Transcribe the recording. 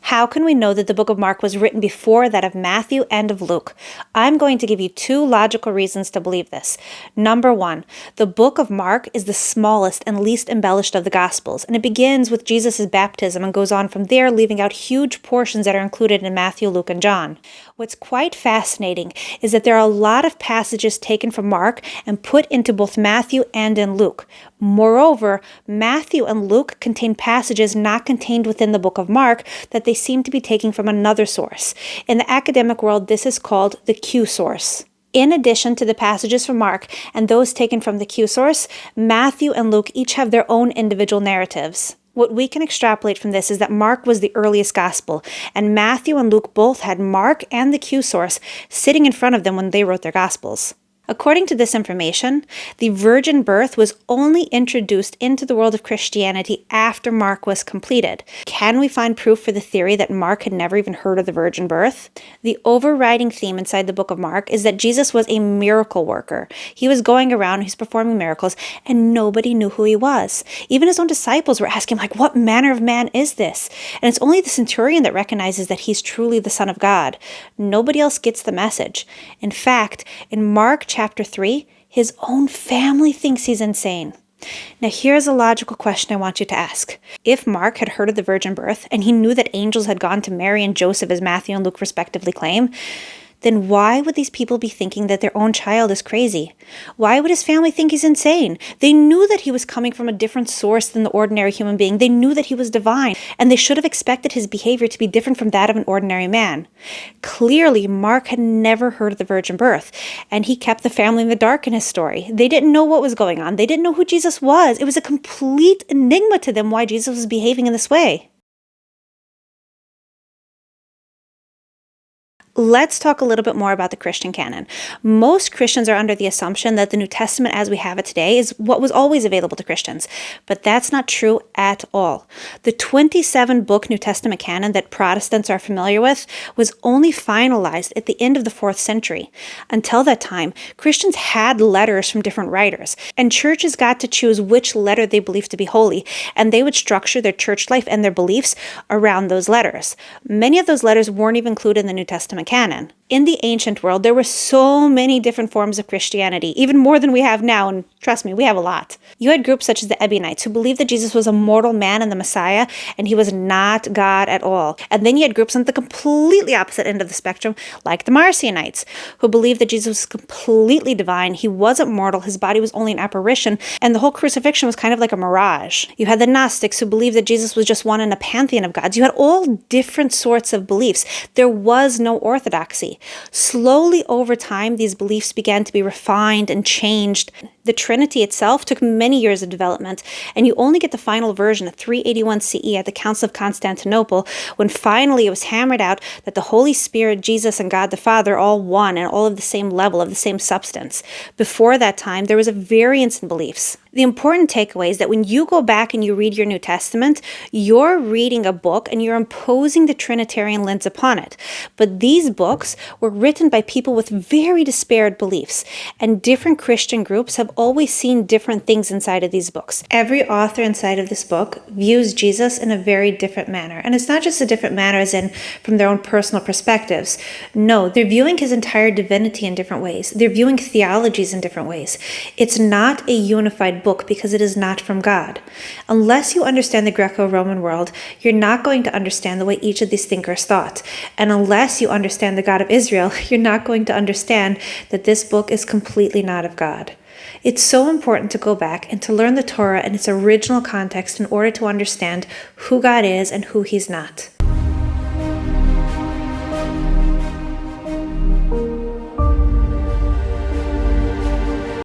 How can we know that the book of Mark was written before that of Matthew and of Luke? I'm going to give you two logical reasons to believe this. Number one, the book of Mark is the smallest and least embellished of the Gospels, and it begins with Jesus' baptism and goes on from there, leaving out huge portions that are included in Matthew, Luke, and John. What's quite fascinating is that there are a lot of passages taken from Mark and put into both Matthew and in Luke. Moreover, Matthew and Luke contain passages not contained within the book of Mark that they seem to be taking from another source. In the academic world, this is called the Q source. In addition to the passages from Mark and those taken from the Q source, Matthew and Luke each have their own individual narratives. What we can extrapolate from this is that Mark was the earliest gospel, and Matthew and Luke both had Mark and the Q source sitting in front of them when they wrote their gospels. According to this information, the virgin birth was only introduced into the world of Christianity after Mark was completed. Can we find proof for the theory that Mark had never even heard of the virgin birth? The overriding theme inside the book of Mark is that Jesus was a miracle worker. He was going around, he's performing miracles, and nobody knew who he was. Even his own disciples were asking, what manner of man is this? And it's only the centurion that recognizes that he's truly the Son of God. Nobody else gets the message. In fact, in Mark chapter 3, his own family thinks he's insane. Now here's a logical question I want you to ask. If Mark had heard of the virgin birth and he knew that angels had gone to Mary and Joseph as Matthew and Luke respectively claim, then why would these people be thinking that their own child is crazy? Why would his family think he's insane? They knew that he was coming from a different source than the ordinary human being. They knew that he was divine, and they should have expected his behavior to be different from that of an ordinary man. Clearly, Mark had never heard of the virgin birth, and he kept the family in the dark in his story. They didn't know what was going on. They didn't know who Jesus was. It was a complete enigma to them why Jesus was behaving in this way. Let's talk a little bit more about the Christian canon. Most Christians are under the assumption that the New Testament as we have it today is what was always available to Christians, but that's not true at all. The 27-book New Testament canon that Protestants are familiar with was only finalized at the end of the 4th century. Until that time, Christians had letters from different writers, and churches got to choose which letter they believed to be holy, and they would structure their church life and their beliefs around those letters. Many of those letters weren't even included in the New Testament canon. In the ancient world, there were so many different forms of Christianity, even more than we have now, and trust me, we have a lot. You had groups such as the Ebionites, who believed that Jesus was a mortal man and the Messiah, and he was not God at all. And then you had groups on the completely opposite end of the spectrum, like the Marcionites, who believed that Jesus was completely divine, he wasn't mortal, his body was only an apparition, and the whole crucifixion was kind of like a mirage. You had the Gnostics, who believed that Jesus was just one in a pantheon of gods. You had all different sorts of beliefs. There was no orthodoxy. Slowly over time, these beliefs began to be refined and changed. The Trinity itself took many years of development, and you only get the final version of 381 CE at the Council of Constantinople, when finally it was hammered out that the Holy Spirit, Jesus, and God the Father are all one and all of the same level, of the same substance. Before that time, there was a variance in beliefs. The important takeaway is that when you go back and you read your New Testament, you're reading a book and you're imposing the Trinitarian lens upon it. But these books were written by people with very disparate beliefs, and different Christian groups have always seen different things inside of these books. Every author inside of this book views Jesus in a very different manner. And it's not just a different manner as in from their own personal perspectives. No, they're viewing his entire divinity in different ways. They're viewing theologies in different ways. It's not a unified book because it is not from God. Unless you understand the Greco-Roman world, you're not going to understand the way each of these thinkers thought. And unless you understand the God of Israel, you're not going to understand that this book is completely not of God. It's so important to go back and to learn the Torah in its original context in order to understand who God is and who he's not.